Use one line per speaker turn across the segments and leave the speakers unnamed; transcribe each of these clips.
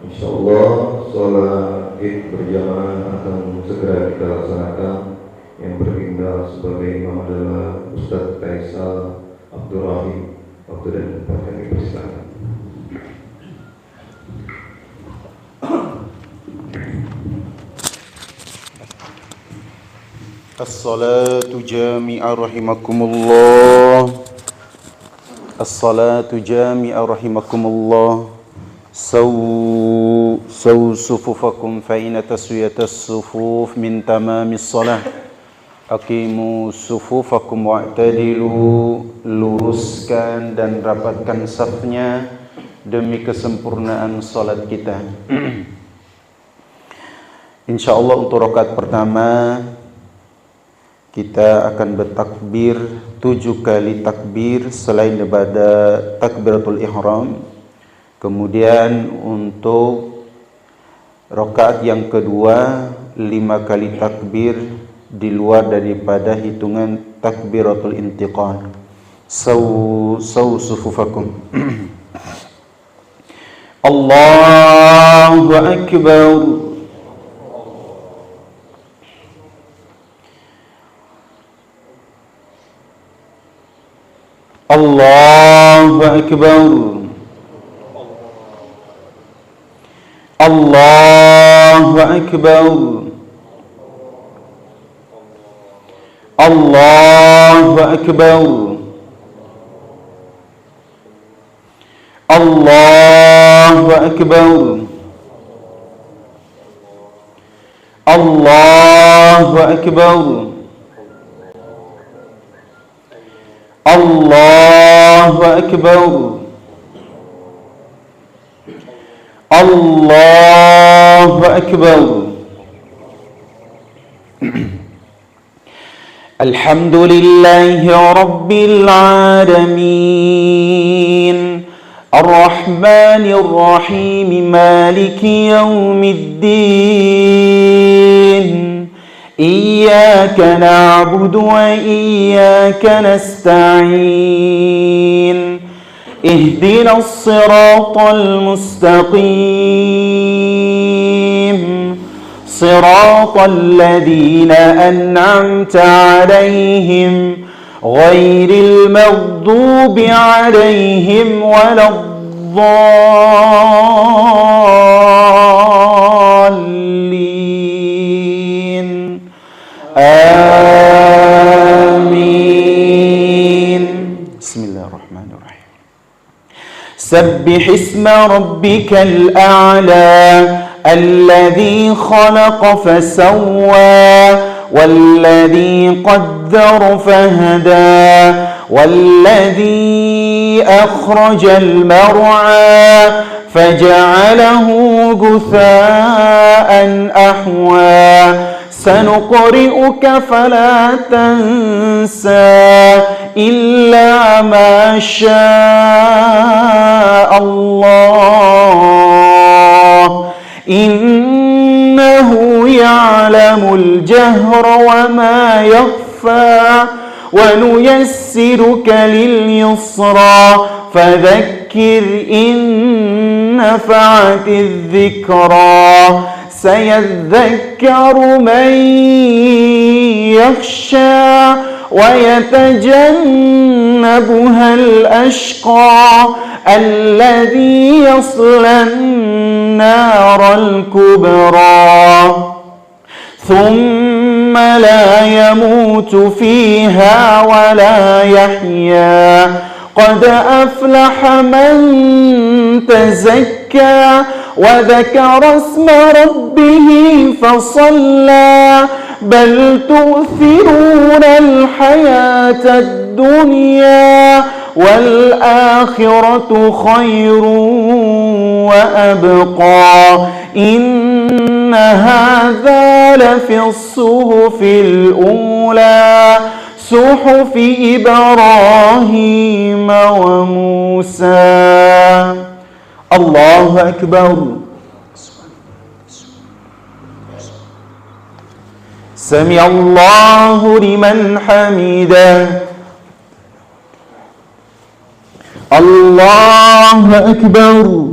Insyaallah sholat id berjamaah akan segera kita laksanakan. Yang bertindak sebagai imam adalah Ustaz Faisal Abdul Rahim. Waktu dan tempat kami persilakan.
As-salatu jami'ah rahimakumullah. As-salatu jami'ah rahimakumullah. Sawu sufufakum fa inna taswiyatas sufuf min tamamis salah. Aqimu sufufakum wa'tadilu. Luruskan dan rapatkan safnya demi kesempurnaan salat kita. Insyaallah untuk rakaat pertama kita akan bertakbir 7 kali takbir selain daripada takbiratul ihram. Kemudian untuk rakaat yang kedua 5 kali takbir di luar daripada hitungan takbiratul intiqal. Sawu sufufakum. Allahu akbar. Allahu akbar. Allahu akbar. Allahu akbar. Allahu akbar. Allahu akbar. Allahu akbar. Allahu akbar. Alhamdulillahi rabbil alamin. Ar-Rahmanir Rahim. Maliki yaumiddin. إياك نعبد وإياك نستعين اهدنا الصراط المستقيم صراط الذين أنعمت عليهم غير المغضوب عليهم ولا الضالين آمين. بسم الله الرحمن الرحيم. سبح اسم ربك الأعلى الذي خلق فسوى والذي قدر فهدى والذي أخرج المرعى فجعله غثاء أحوى سنقرئك فلا تنسى إلا ما شاء الله إنه يعلم الجهر وما يخفى ونيسرك لليسرى فذكر إن نفعت الذكرى سيذكر من يخشى ويتجنبها الأشقى الذي يصلى النار الكبرى ثم لا يموت فيها ولا يحيا قد أفلح من تزكى وذكر اسم ربه فصلى بل تؤثرون الحياة الدنيا والآخرة خير وأبقى إن هذا لفي الصحف الأولى صحف إبراهيم وموسى. الله أكبر. سمع الله لمن حمده. الله أكبر.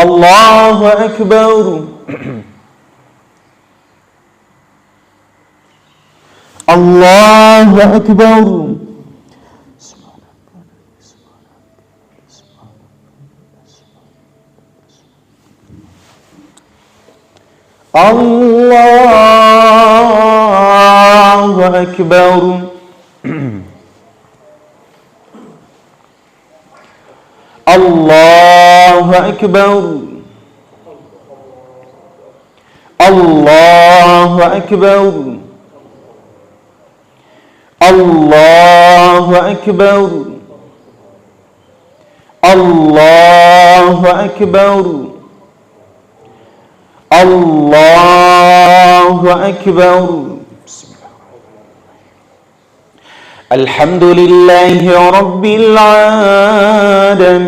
الله أكبر. الله أكبر. الله أكبر. الله أكبر. الله أكبر. الله أكبر. الله أكبر. الله أكبر. الحمد لله رب العالمين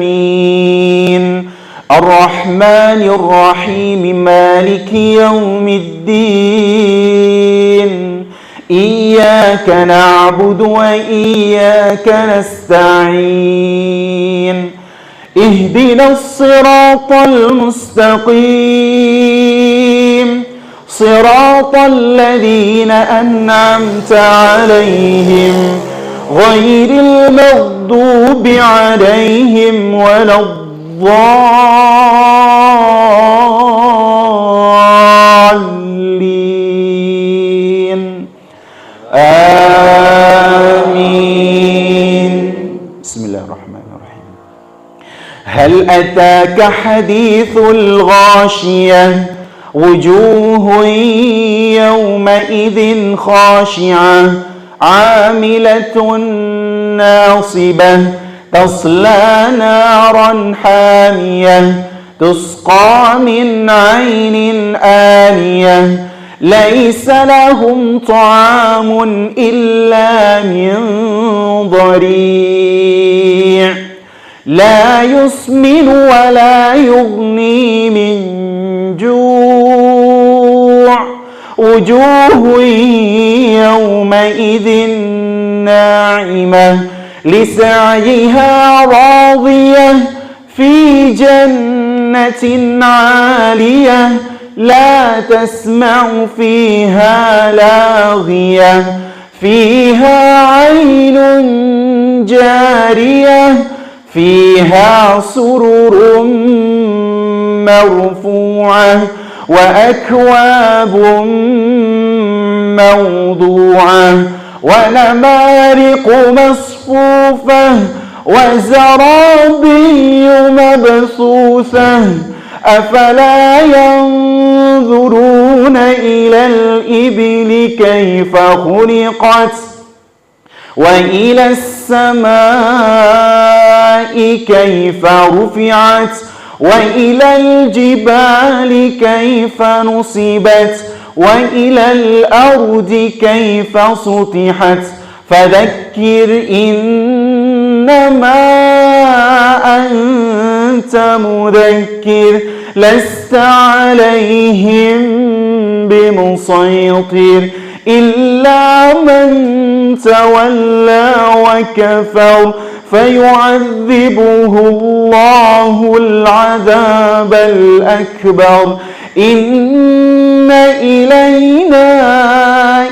الرحمن الرحيم مالك يوم الدين إياك نعبد وإياك نستعين اهدنا الصراط المستقيم صراط الذين أنعمت عليهم غير المغضوب عليهم ولا الضالين آمين. بسم الله الرحمن الرحيم. هل أتاك حديث الغاشية وجوه يومئذ خاشعة عاملة ناصبة تصلى نارا حامية تسقى من عين آنية ليس لهم طعام إلا من ضريع لا يسمن ولا يغني من جوع وجوه يومئذ ناعمة لسعيها راضية في جنة عالية لا تسمع فيها لاغية فيها عين جارية فيها سرر مرفوعة وأكواب موضوعة ونمارق مصفوفة وزرابي مبثوثة أفلا ينظرون إلى الإبل كيف خلقت وإلى السماء كيف رفعت وإلى الجبال كيف نصبت وإلى الأرض كيف سطحت فذكر إنما أنت مذكر لست عليهم بمسيطر إلا من تولى وكفر فيعذبه الله العذاب الأكبر إن إلينا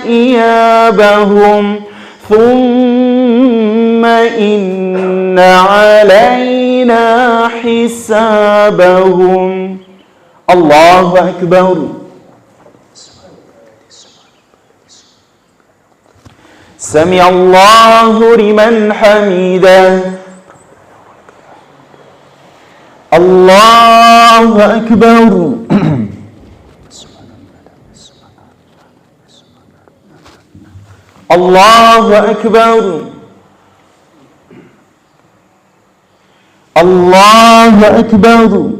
إيابهم ثم إن علينا حسابهم. الله أكبر. سمع الله لمن حمده. الله أكبر. الله أكبر. الله أكبر.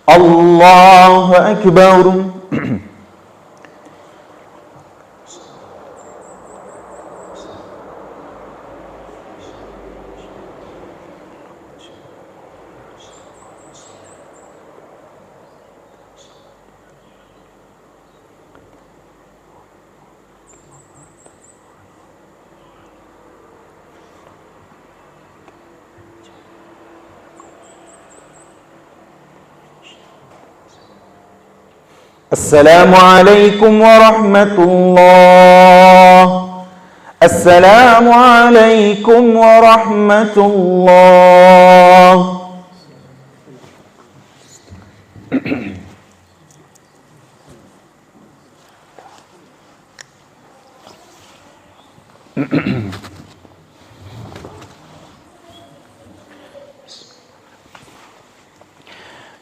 Allahu Akbar. Assalamualaikum warahmatullah. Assalamualaikum warahmatullah.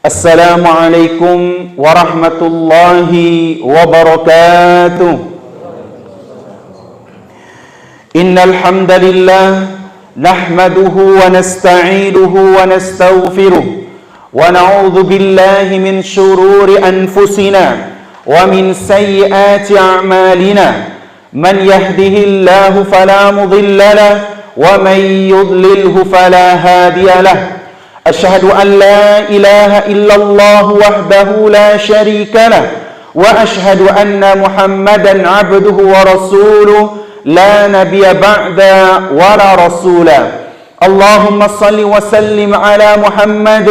Assalamualaikum warahmatullahi wabarakatuh. Innal hamdalillah nahmaduhu wa nasta'inuhu wa nastaghfiruh wa na'udzu billahi min shururi anfusina wa min sayyiati a'malina. Man yahdihillahu fala mudilla lahu wa man yudlilhu fala hadiya lahu. أشهد أن لا إله إلا الله وحده لا شريك له وأشهد أن محمدا عبده ورسوله لا نبي بعد ولا رسولا. اللهم صل وسلم على محمد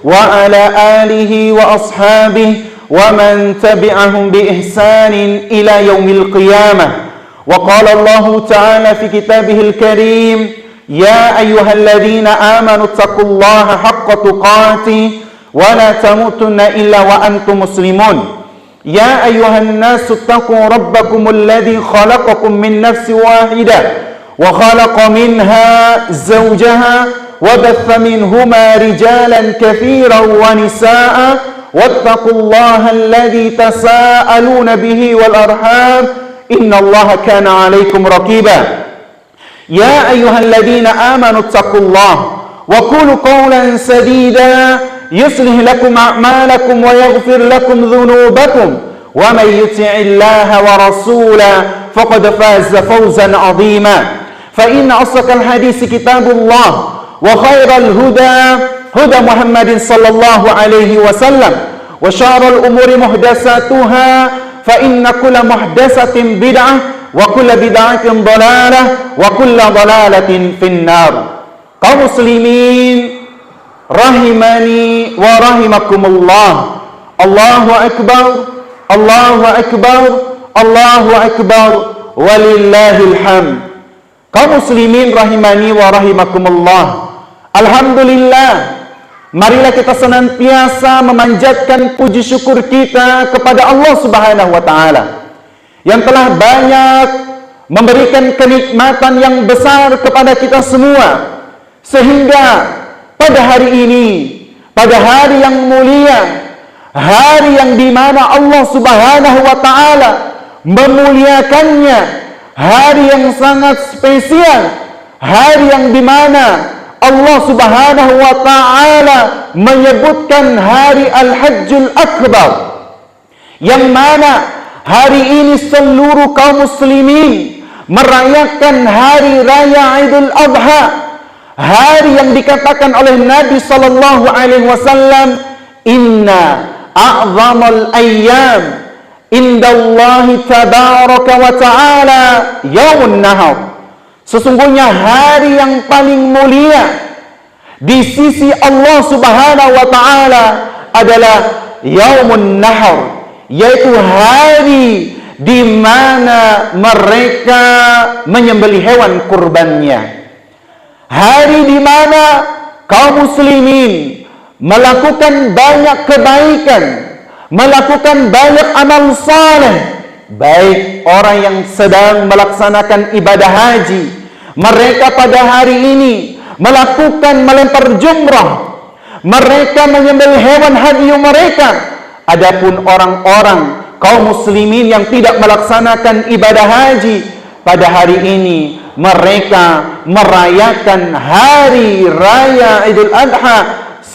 وعلى آله وأصحابه ومن تبعهم بإحسان إلى يوم القيامة. وقال الله تعالى في كتابه الكريم: يا أيها الذين آمنوا اتقوا الله حق تقاته ولا تموتن إلا وأنتم مسلمون. يا أيها الناس اتقوا ربكم الذي خلقكم من نفس واحدة وخلق منها زوجها وبث منهما رجالا كثيرا ونساء واتقوا الله الذي تساءلون به والأرحام إن الله كان عليكم رقيبا. يا أيها الذين آمنوا اتقوا الله وقولوا قولا سديدا يصلح لكم أعمالكم ويغفر لكم ذنوبكم ومن يطع الله ورسوله فقد فاز فوزا عظيما. فإن أصدق الحديث كتاب الله وخير الهدى هدى محمد صلى الله عليه وسلم وشر الأمور محدثاتها فإن كل محدثة بدعة wa kullu bid'atin dhalalah wa kullu dhalalatin finnar. Kaum muslimin rahimani wa rahimakumullah. Allahu akbar, Allahu akbar, Allahu akbar, walillahil hamd. Kaum muslimin rahimani wa rahimakumullah. Alhamdulillah, marilah kita senantiasa memanjatkan puji syukur kita kepada Allah Subhanahu wa taala yang telah banyak memberikan kenikmatan yang besar kepada kita semua, sehingga pada hari ini, pada hari yang mulia, hari yang dimana Allah Subhanahu wa ta'ala memuliakannya, hari yang sangat spesial, hari yang dimana Allah Subhanahu wa ta'ala menyebutkan hari Al-Hajjul Akbar, yang mana hari ini seluruh kaum muslimin merayakan hari raya Idul Adha, hari yang dikatakan oleh Nabi sallallahu alaihi wasallam, inna a'zamal ayyam indallahi tabaraka wa ta'ala yaumun nahar. Sesungguhnya hari yang paling mulia di sisi Allah Subhanahu wa ta'ala adalah yaumun nahar, yaitu hari di mana mereka menyembelih hewan kurbannya. Hari di mana kaum muslimin melakukan banyak kebaikan, melakukan banyak amal saleh, baik orang yang sedang melaksanakan ibadah haji, mereka pada hari ini melakukan melempar jumrah, mereka menyembelih hewan haji mereka. Adapun orang-orang kaum muslimin yang tidak melaksanakan ibadah haji, pada hari ini mereka merayakan hari raya Idul Adha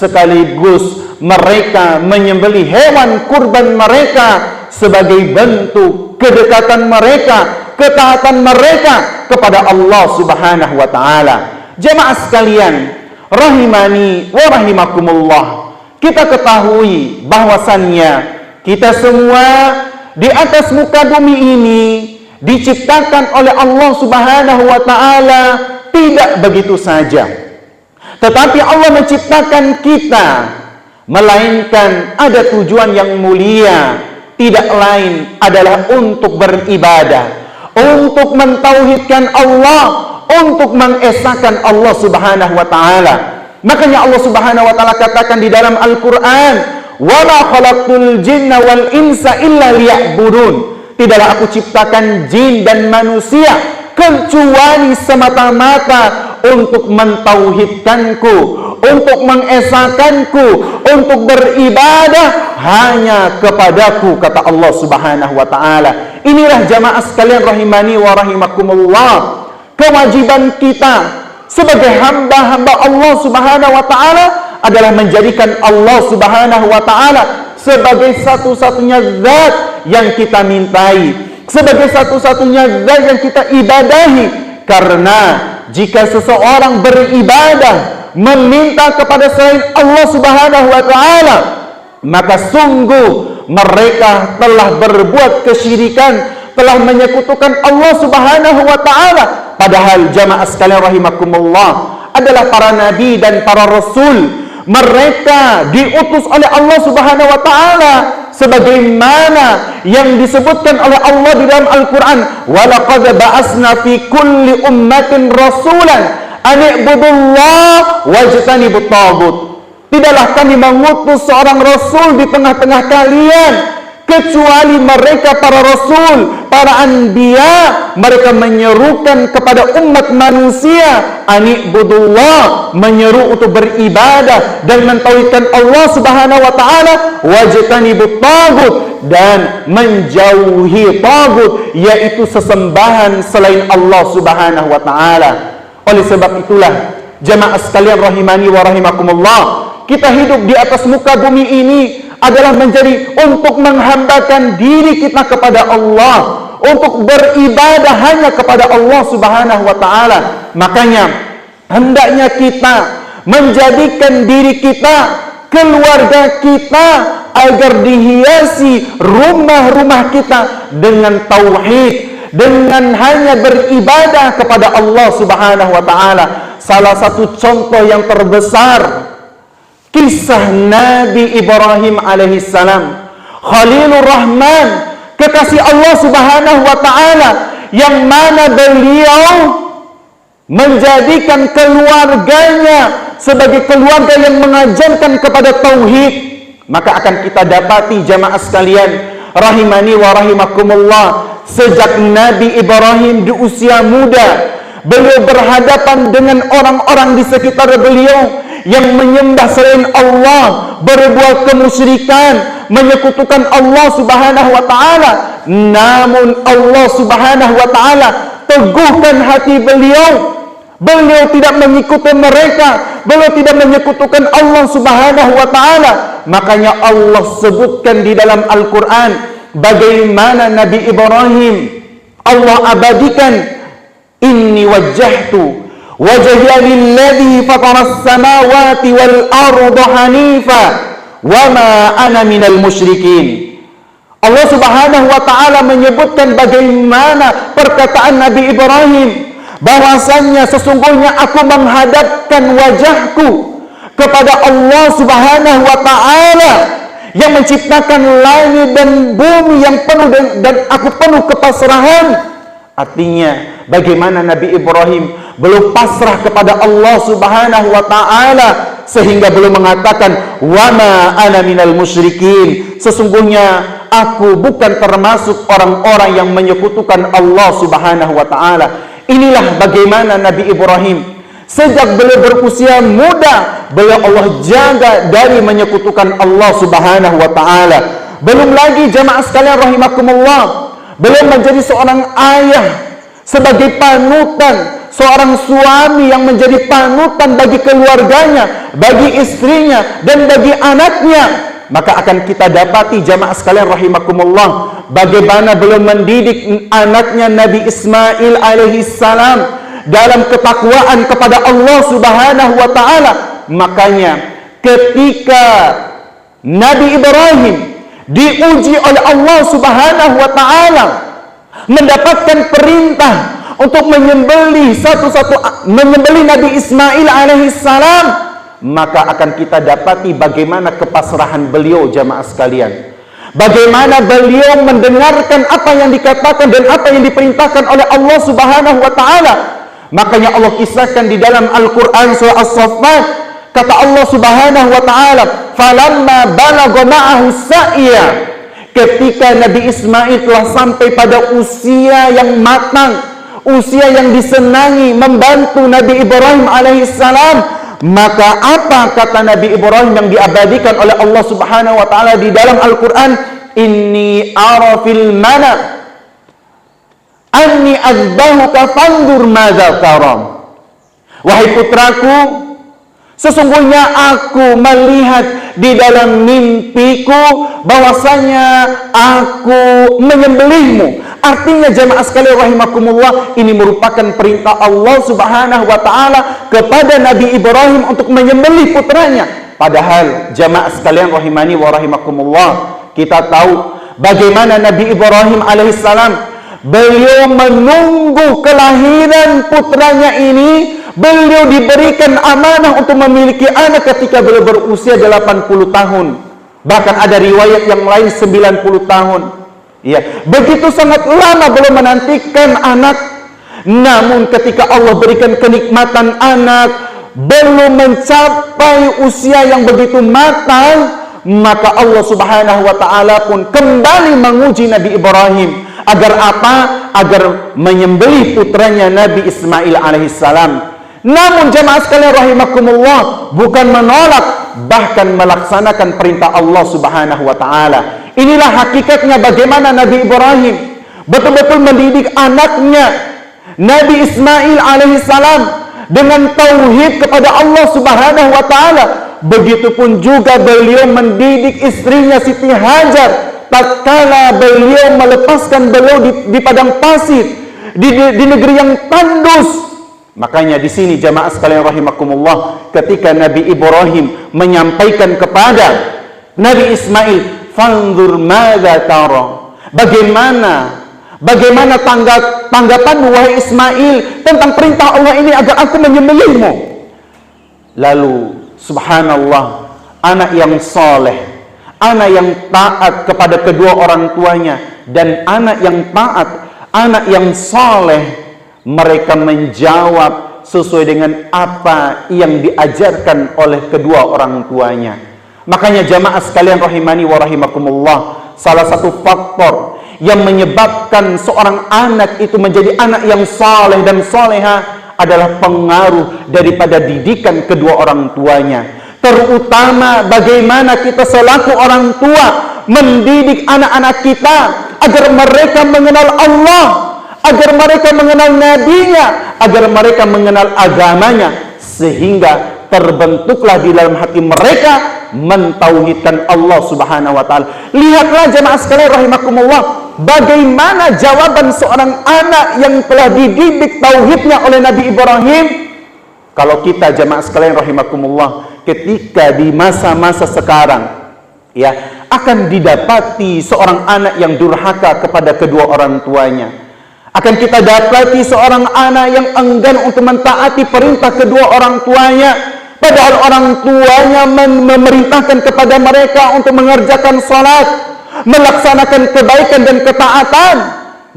sekaligus mereka menyembelih hewan kurban mereka sebagai bentuk kedekatan mereka, ketaatan mereka kepada Allah Subhanahu wa taala. Jemaah sekalian, rahimani wa rahimakumullah. Kita ketahui bahwasannya kita semua di atas muka bumi ini diciptakan oleh Allah Subhanahu wa taala tidak begitu saja. Tetapi Allah menciptakan kita melainkan ada tujuan yang mulia, tidak lain adalah untuk beribadah, untuk mentauhidkan Allah, untuk mengesahkan Allah Subhanahu wa taala. Makanya Allah Subhanahu wa taala katakan di dalam Al-Qur'an, "Wa ma khalaqtul jinna wal insa illa liya'budun." Tidaklah aku ciptakan jin dan manusia kecuali semata-mata untuk mentauhidkanku, untuk mengesahkanku, untuk beribadah hanya kepadaku, kata Allah Subhanahu wa taala. Inilah jamaah sekalian rahimani wa rahimakumullah, kewajiban kita sebagai hamba-hamba Allah Subhanahu wa taala adalah menjadikan Allah Subhanahu wa taala sebagai satu-satunya zat yang kita mintai, sebagai satu-satunya zat yang kita ibadahi. Karena jika seseorang beribadah meminta kepada selain Allah Subhanahu wa taala, maka sungguh mereka telah berbuat kesyirikan, telah menyekutukan Allah Subhanahu wa taala. Padahal jamaah sekalian rahimakumullah adalah para nabi dan para rasul. Mereka diutus oleh Allah Subhanahu wa taala sebagaimana yang disebutkan oleh Allah di dalam Al-Qur'an, "Wa laqad ba'asna fi kulli ummatin rasulan an i'budullah wajtanibut taghut." Tidaklah kami mengutus seorang rasul di tengah-tengah kalian kecuali mereka para rasul, para anbiya, mereka menyerukan kepada umat manusia ani'budullah, menyeru untuk beribadah dan mentauhidkan Allah Subhanahu wa taala, wajtanibut taghut, dan menjauhi taghut, yaitu sesembahan selain Allah Subhanahu wa taala. Oleh sebab itulah jamaah sekalian rahimani wa rahimakumullah, kita hidup di atas muka bumi ini adalah menjadi untuk menghambakan diri kita kepada Allah, untuk beribadah hanya kepada Allah Subhanahu wa taala. Makanya hendaknya kita menjadikan diri kita, keluarga kita, agar dihiasi rumah-rumah kita dengan tauhid, dengan hanya beribadah kepada Allah Subhanahu wa taala. Salah satu contoh yang terbesar kisah Nabi Ibrahim alaihissalam, Khalilur Rahman, kekasih Allah Subhanahu wa taala, yang mana beliau menjadikan keluarganya sebagai keluarga yang mengajarkan kepada tauhid. Maka akan kita dapati jamaah sekalian rahimani wa rahimakumullah, sejak Nabi Ibrahim di usia muda, beliau berhadapan dengan orang-orang di sekitar beliau yang menyembah selain Allah, berbuat kemusyrikan, menyekutukan Allah Subhanahu wa taala. Namun Allah Subhanahu wa taala teguhkan hati beliau. Beliau tidak mengikuti mereka, beliau tidak menyekutukan Allah Subhanahu wa taala. Makanya Allah sebutkan di dalam Al-Qur'an bagaimana Nabi Ibrahim Allah abadikan, inni wajjahtu wajhiya lilladzi fataras samawati wal arda hanifa wa ma ana minal musyrikin. Allah Subhanahu wa taala menyebutkan bagaimana perkataan Nabi Ibrahim, bahwasannya sesungguhnya aku menghadapkan wajahku kepada Allah Subhanahu wa taala yang menciptakan langit dan bumi yang penuh dan aku penuh kepasrahan. Artinya bagaimana Nabi Ibrahim belum pasrah kepada Allah Subhanahu wa taala sehingga belum mengatakan wa ma ana minal musyrikin, sesungguhnya aku bukan termasuk orang-orang yang menyekutukan Allah Subhanahu wa taala. Inilah bagaimana Nabi Ibrahim sejak beliau berusia muda, beliau Allah jaga dari menyekutukan Allah Subhanahu wa taala. Belum lagi jamaah sekalian rahimakumullah, beliau menjadi seorang ayah, sebagai panutan, seorang suami yang menjadi panutan bagi keluarganya, bagi istrinya, dan bagi anaknya, maka akan kita dapati jamaah sekalian rahimakumullah, bagaimana belum mendidik anaknya Nabi Ismail alaihi salam dalam ketakwaan kepada Allah Subhanahu wa taala. Makanya ketika Nabi Ibrahim diuji oleh Allah Subhanahu wa taala, mendapatkan perintah untuk menyembelih menyembelih Nabi Ismail alaihi salam, maka akan kita dapati bagaimana kepasrahan beliau jamaah sekalian. Bagaimana beliau mendengarkan apa yang dikatakan dan apa yang diperintahkan oleh Allah Subhanahu wa taala. Makanya Allah kisahkan di dalam Al-Qur'an surah As-Saffat, kata Allah Subhanahu wa taala, "Falamma balagha ma'ahu sa'ya." Ketika Nabi Ismail telah sampai pada usia yang matang, usia yang disenangi, membantu Nabi Ibrahim alaihissalam, maka apa kata Nabi Ibrahim yang diabadikan oleh Allah Subhanahu wa taala di dalam Al-Qur'an? "Inni ara fil manam anni azbahuka fanzur madza taram." Wahai putraku, sesungguhnya aku melihat di dalam mimpiku bahwasanya aku menyembelihmu. Artinya jamaah sekalian rahimakumullah, ini merupakan perintah Allah Subhanahu wa taala kepada Nabi Ibrahim untuk menyembelih putranya. Padahal jamaah sekalian rahimani wa rahimakumullah, kita tahu bagaimana Nabi Ibrahim alaihissalam, beliau menunggu kelahiran putranya ini. Beliau diberikan amanah untuk memiliki anak ketika beliau berusia 80 tahun. Bahkan ada riwayat yang lain 90 tahun. Ya, begitu sangat lama beliau menantikan anak. Namun ketika Allah berikan kenikmatan anak, belum mencapai usia yang begitu matang, maka Allah Subhanahu wa taala pun kembali menguji Nabi Ibrahim. Agar apa? Agar menyembelih putranya Nabi Ismail alaihissalam. Namun jamaah sekalian rahimakumullah, bukan menolak, bahkan melaksanakan perintah Allah Subhanahu wa taala. Inilah hakikatnya bagaimana Nabi Ibrahim betul-betul mendidik anaknya Nabi Ismail alaihissalam dengan tauhid kepada Allah Subhanahu wa taala. Begitupun juga beliau mendidik istrinya Siti Hajar tatkala beliau melepaskan beliau di padang pasir di negeri yang tandus. Makanya di sini jamaah sekalian rahimakumullah, ketika Nabi Ibrahim menyampaikan kepada Nabi Ismail, "Fanzur madza tara." Bagaimana tanggapanmu wahai Ismail tentang perintah Allah ini agar aku menyembelihmu? Lalu subhanallah, anak yang soleh, anak yang taat kepada kedua orang tuanya, dan anak yang taat, anak yang soleh, mereka menjawab sesuai dengan apa yang diajarkan oleh kedua orang tuanya. Makanya jamaah sekalian rahimani wa rahimakumullah, salah satu faktor yang menyebabkan seorang anak itu menjadi anak yang saleh dan soleha adalah pengaruh daripada didikan kedua orang tuanya. Terutama bagaimana kita selaku orang tua mendidik anak-anak kita agar mereka mengenal Allah, agar mereka mengenal nabinya, agar mereka mengenal agamanya, sehingga terbentuklah di dalam hati mereka mentauhidkan Allah Subhanahu wa taala. Lihatlah jemaah sekalian rahimakumullah, bagaimana jawaban seorang anak yang telah dididik tauhidnya oleh Nabi Ibrahim. Kalau kita jemaah sekalian rahimakumullah, ketika di masa-masa sekarang ya, akan didapati seorang anak yang durhaka kepada kedua orang tuanya. Akan kita dapati seorang anak yang enggan untuk mentaati perintah kedua orang tuanya, padahal orang tuanya memerintahkan kepada mereka untuk mengerjakan salat, melaksanakan kebaikan dan ketaatan.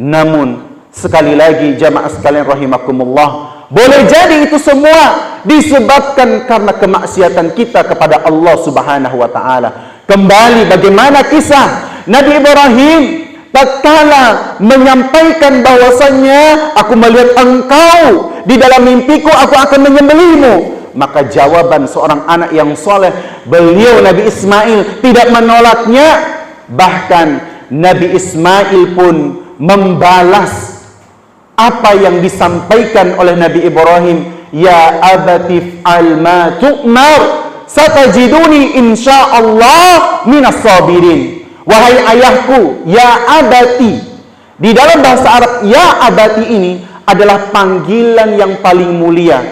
Namun sekali lagi jamaah sekalian rahimakumullah, boleh jadi itu semua disebabkan karena kemaksiatan kita kepada Allah Subhanahu wa taala. Kembali bagaimana kisah Nabi Ibrahim tatkala menyampaikan bahwasannya aku melihat engkau di dalam mimpiku, aku akan menyembelihmu. Maka jawaban seorang anak yang soleh, beliau Nabi Ismail tidak menolaknya. Bahkan Nabi Ismail pun membalas apa yang disampaikan oleh Nabi Ibrahim, ya abati f'al ma tu'mar satajiduni insyaallah minas sabirin. Wahai ayahku, ya abati. Di dalam bahasa Arab, ya abati ini adalah panggilan yang paling mulia,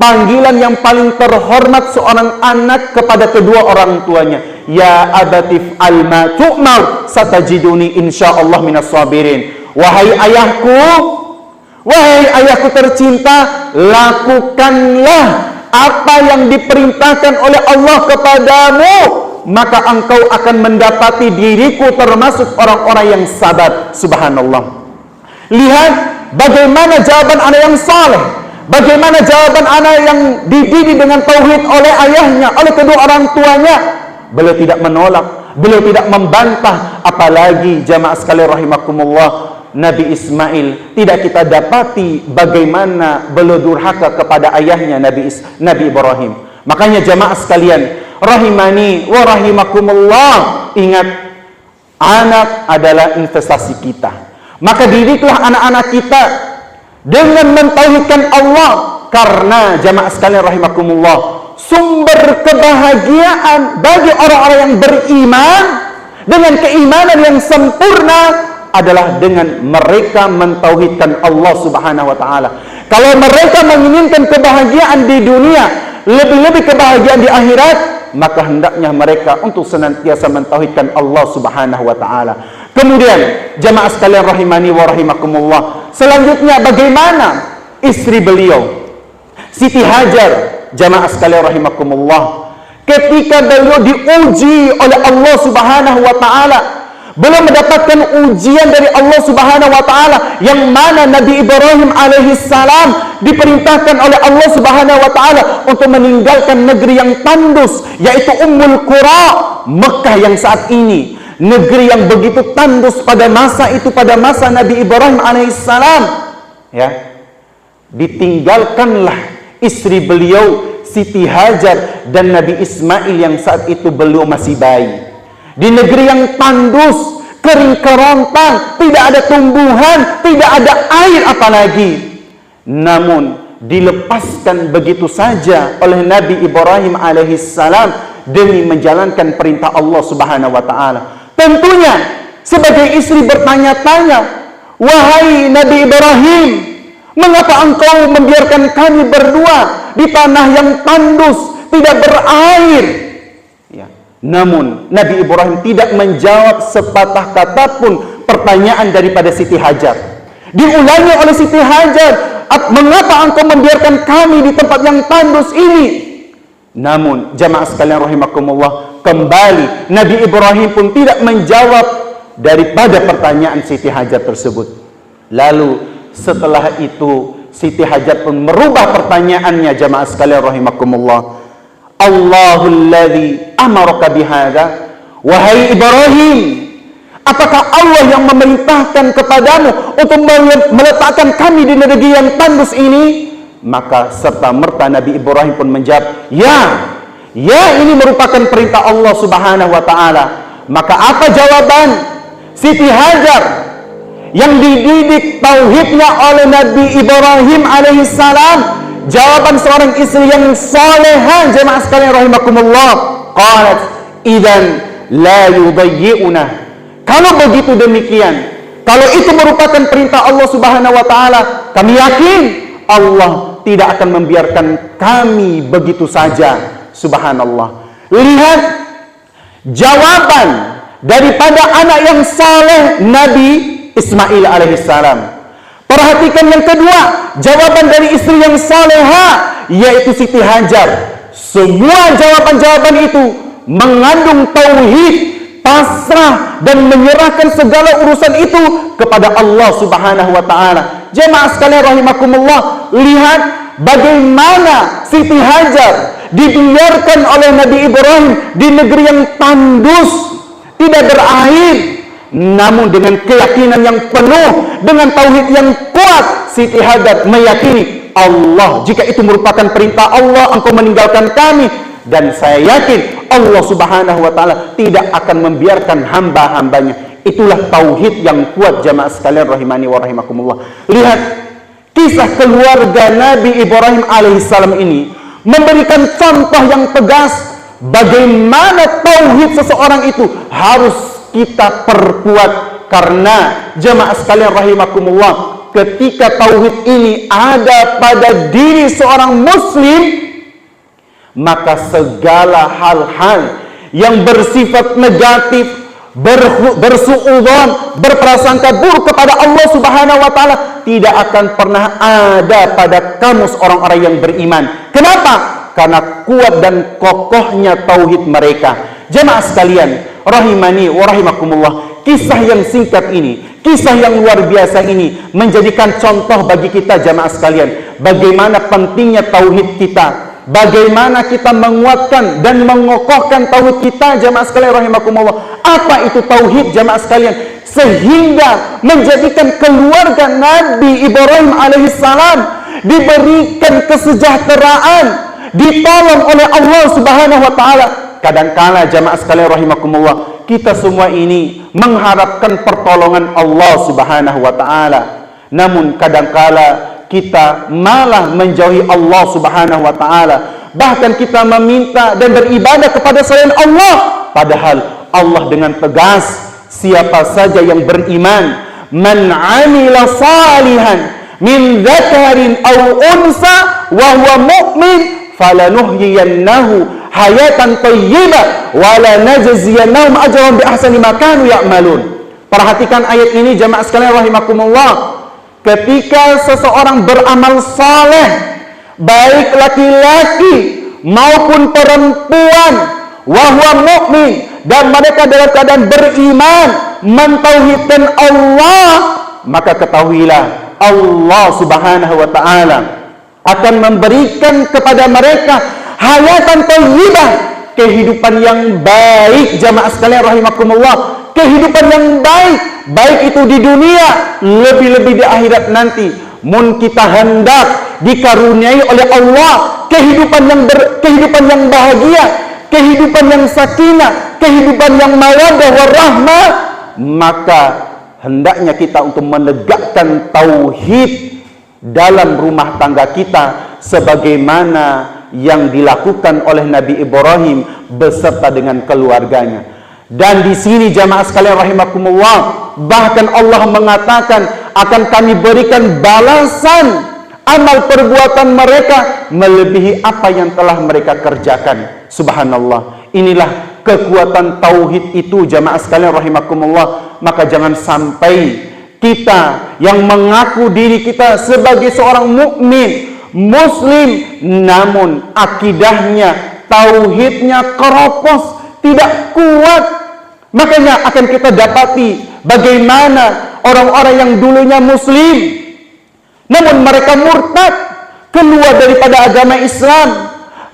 panggilan yang paling terhormat seorang anak kepada kedua orang tuanya. Ya abati f'al ma tu'mar satajiduni insyaallah minas sabirin. Wahai ayahku tercinta, lakukanlah apa yang diperintahkan oleh Allah kepadamu, maka engkau akan mendapati diriku termasuk orang-orang yang sabar. Subhanallah. Lihat bagaimana jawaban anak yang saleh, bagaimana jawaban anak yang dididik dengan tauhid oleh ayahnya, oleh kedua orang tuanya. Beliau tidak menolak, beliau tidak membantah. Apalagi jamaah sekalian rahimakumullah, Nabi Ismail tidak kita dapati bagaimana beliau durhaka kepada ayahnya Nabi Ibrahim. Makanya jamaah sekalian rahimani wa rahimakumullah, ingat, anak adalah investasi kita. Maka didiklah anak-anak kita dengan mentauhidkan Allah, karena jamaah sekalian rahimakumullah, sumber kebahagiaan bagi orang-orang yang beriman dengan keimanan yang sempurna adalah dengan mereka mentauhidkan Allah Subhanahu wa taala. Kalau mereka menginginkan kebahagiaan di dunia, lebih-lebih kebahagiaan di akhirat, maka hendaknya mereka untuk senantiasa mentauhidkan Allah Subhanahu wa taala. Kemudian jamaah sekalian rahimani wa rahimakumullah, selanjutnya bagaimana istri beliau Siti Hajar, jamaah sekalian rahimakumullah, ketika beliau diuji oleh Allah Subhanahu wa taala, belum mendapatkan ujian dari Allah Subhanahu wa taala, yang mana Nabi Ibrahim alaihissalam diperintahkan oleh Allah Subhanahu wa taala untuk meninggalkan negeri yang tandus, yaitu Ummul Qura, Mekah yang saat ini negeri yang begitu tandus pada masa itu, pada masa Nabi Ibrahim alaihissalam, ya. Ditinggalkanlah istri beliau Siti Hajar dan Nabi Ismail yang saat itu beliau masih bayi, di negeri yang tandus, kering kerontang, tidak ada tumbuhan, tidak ada air apalagi. Namun dilepaskan begitu saja oleh Nabi Ibrahim alaihissalam demi menjalankan perintah Allah Subhanahu wa taala. Tentunya sebagai istri bertanya-tanya, wahai Nabi Ibrahim, mengapa engkau membiarkan kami berdua di tanah yang tandus, tidak berair? Ya. Namun Nabi Ibrahim tidak menjawab sepatah kata pun pertanyaan daripada Siti Hajar. Diulangi oleh Siti Hajar, mengapa engkau membiarkan kami di tempat yang tandus ini? Namun jamaah sekalian rahimakumullah, kembali Nabi Ibrahim pun tidak menjawab daripada pertanyaan Siti Hajar tersebut. Lalu setelah itu Siti Hajar pun merubah pertanyaannya, jamaah sekalian rahimakumullah. Allahul ladzi amaraka bihadza, wahai Ibrahim, apakah Allah yang memerintahkan kepadamu untuk meletakkan kami di negeri yang tandus ini? Maka serta merta Nabi Ibrahim pun menjawab, ya ini merupakan perintah Allah Subhanahu wa taala. Maka apa jawaban Siti Hajar yang dididik tauhidnya oleh Nabi Ibrahim alaihissalam? Jawaban seorang istri yang salehah, jemaah sekalian rahimakumullah, qalat idzan la yudayyi'una. Kalau begitu demikian, kalau itu merupakan perintah Allah Subhanahu wa taala, kami yakin Allah tidak akan membiarkan kami begitu saja. Subhanallah. Lihat jawaban daripada anak yang saleh Nabi Ismail alaihissalam. Perhatikan yang kedua, jawaban dari istri yang salehah, yaitu Siti Hajar. Semua jawaban-jawaban itu mengandung tauhid, pasrah, dan menyerahkan segala urusan itu kepada Allah Subhanahu wa taala. Jemaah sekalian rahimakumullah, lihat bagaimana Siti Hajar dibiarkan oleh Nabi Ibrahim di negeri yang tandus, tidak berair. Namun dengan keyakinan yang penuh, dengan tauhid yang kuat, Siti Hajar meyakini Allah, jika itu merupakan perintah Allah, engkau meninggalkan kami, dan saya yakin Allah Subhanahu wa taala tidak akan membiarkan hamba-hambanya. Itulah tauhid yang kuat jamaah sekalian rahimani wa rahimakumullah. Lihat kisah keluarga Nabi Ibrahim alaihissalam ini memberikan contoh yang tegas bagaimana tauhid seseorang itu harus kita perkuat. Karena jamaah sekalian rahimakumullah, ketika tauhid ini ada pada diri seorang muslim, maka segala hal-hal yang bersifat negatif, bersuudzon, berprasangka buruk kepada Allah Subhanahu wa taala tidak akan pernah ada pada kamus orang-orang yang beriman. Kenapa? Karena kuat dan kokohnya tauhid mereka. Jemaah sekalian rahimani wa rahimakumullah, kisah yang singkat ini, kisah yang luar biasa ini menjadikan contoh bagi kita jamaah sekalian bagaimana pentingnya tauhid kita. Bagaimana kita menguatkan dan mengokohkan tauhid kita jamaah sekalian rahimakumullah. Apa itu tauhid jamaah sekalian? Sehingga menjadikan keluarga Nabi Ibrahim alaihissalam diberikan kesejahteraan, ditolong oleh Allah Subhanahu wa taala. Kadangkala jamaah sekalian rahimakumullah, kita semua ini mengharapkan pertolongan Allah Subhanahu wa taala. Namun kadangkala kita malah menjauhi Allah Subhanahu wa taala. Bahkan kita meminta dan beribadah kepada selain Allah. Padahal Allah dengan tegas, siapa saja yang beriman, man 'amila salihan min dzakarin aw unsa wa huwa mu'min falanuhyiyannahu hayatan thayyibah wa lanajziyannahum ajran bi ahsani ma kanu ya'malun. Perhatikan ayat ini jamaah sekalian rahimakumullah. Ketika seseorang beramal saleh, baik laki-laki maupun perempuan, wahwa mukmin, dan mereka dalam keadaan beriman, mentauhidkan Allah, maka ketahuilah Allah Subhanahu wa taala akan memberikan kepada mereka hayatan thayyibah, kehidupan yang baik jamaah sekalian rahimakumullah. Kehidupan yang baik itu di dunia, lebih-lebih di akhirat nanti. Mun kita hendak dikaruniai oleh Allah kehidupan yang bahagia, kehidupan yang sakinah, kehidupan yang mawaddah warahmah, maka hendaknya kita untuk menegakkan tauhid dalam rumah tangga kita sebagaimana yang dilakukan oleh Nabi Ibrahim beserta dengan keluarganya. Dan di sini jamaah sekalian rahimakumullah, bahkan Allah mengatakan akan kami berikan balasan amal perbuatan mereka melebihi apa yang telah mereka kerjakan. Subhanallah. Inilah kekuatan tauhid itu jamaah sekalian rahimakumullah. Maka jangan sampai kita yang mengaku diri kita sebagai seorang mukmin, muslim, namun akidahnya, tauhidnya keropos, tidak kuat. Makanya akan kita dapati bagaimana orang-orang yang dulunya muslim namun mereka murtad, keluar daripada agama Islam,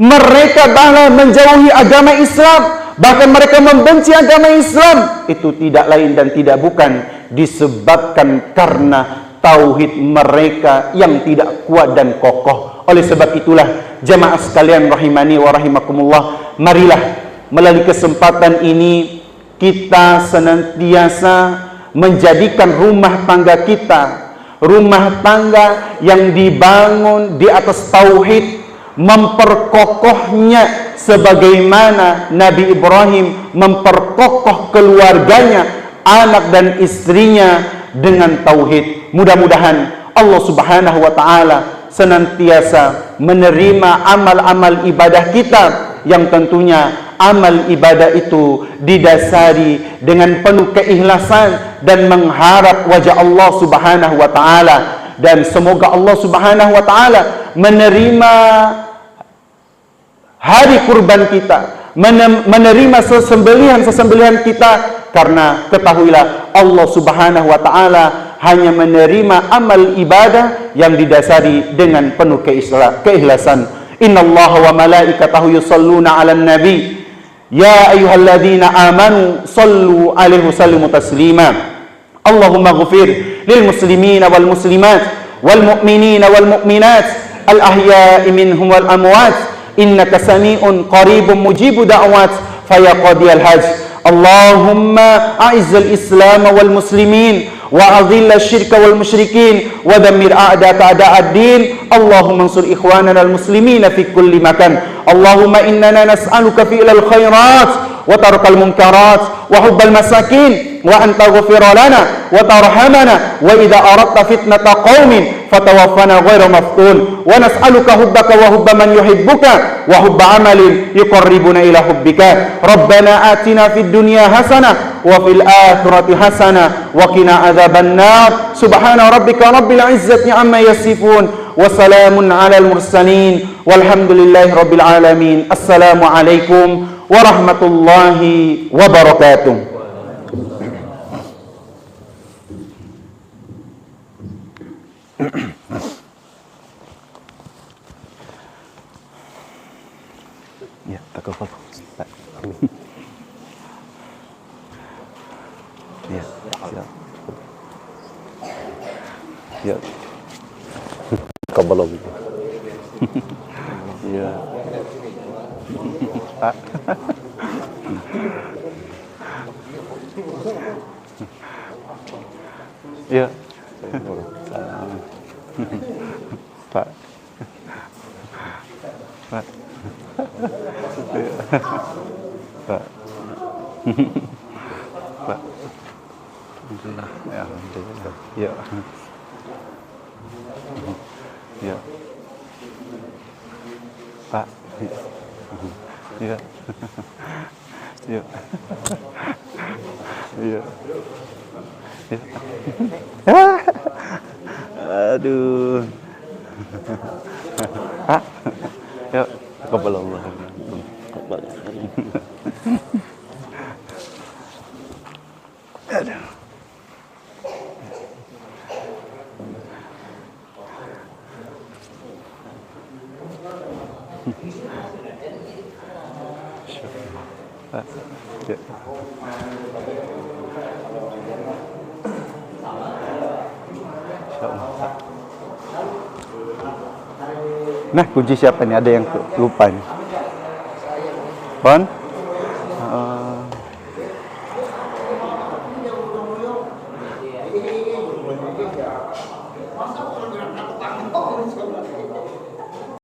mereka bahkan menjauhi agama Islam, bahkan mereka membenci agama Islam. Itu tidak lain dan tidak bukan disebabkan karena tauhid mereka yang tidak kuat dan kokoh. Oleh sebab itulah jamaah sekalian rahimani wa rahimakumullah, marilah melalui kesempatan ini kita senantiasa menjadikan rumah tangga kita rumah tangga yang dibangun di atas tauhid, memperkokohnya sebagaimana Nabi Ibrahim memperkokoh keluarganya, anak dan istrinya dengan tauhid. Mudah-mudahan Allah Subhanahu wa taala senantiasa menerima amal-amal ibadah kita, yang tentunya amal ibadah itu didasari dengan penuh keikhlasan dan mengharap wajah Allah Subhanahu wa taala, dan semoga Allah Subhanahu wa taala menerima hari kurban kita, menerima sesembelihan kita, karena ketahuilah Allah Subhanahu wa taala hanya menerima amal ibadah yang didasari dengan penuh keikhlasan. Innallaha wa malaikatahu yusalluna 'alan nabi ya ayyuhalladzina amanu sallu 'alaihi wasallimu taslima. Allahumma ighfir lil muslimina wal muslimat wal mu'minina wal mu'minat al ahya'i minhum wal amwat innaka sami'un qaribun mujibu da'wat fayaqdiyal hajj. Allahumma a'izzal Islam wal muslimin wa adhillal syirka wal musyrikin wa dammir a'daka a'da'ad din. Allahumma ansur ikhwanana al muslimina fi kulli makan. Allahumma innana nas'aluka fi'lal khairat wa tarkal munkarat wa hubbal masakin wa an taghfira lana wa tarhamana wa idza aradta fitnata qaumin fatawaffana ghairu maftun wa nas'aluka hubbaka wa hubba man yuhibbuka wa hubba amalin yuqarribuna ila hubbika. Rabbana atina fid dunya hasanah wa fil akhirati hasanah wa qina adzaban nar. Subhana rabbika rabbil izzati amma yasifun wa salamun alal mursalin walhamdulillahi rabbil alamin. Assalamu alaikum warahmatullahi wabarakatuh. Ya, tak apa. Ya, siap. Ya. Kabalah gitu. Ya. Pak. Ya. Pak. Pak. Pak. Pak. Alhamdulillah. Ya, alhamdulillah. Ya. Ya. Pak. Ya. Ya. Ya. Ya. Aduh. Pak. Ya, taqabbal Allah. Taqabbal. Aduh. Pak. Ya. Nah, kunci siapa nih? Ada yang lupa nih. Pon?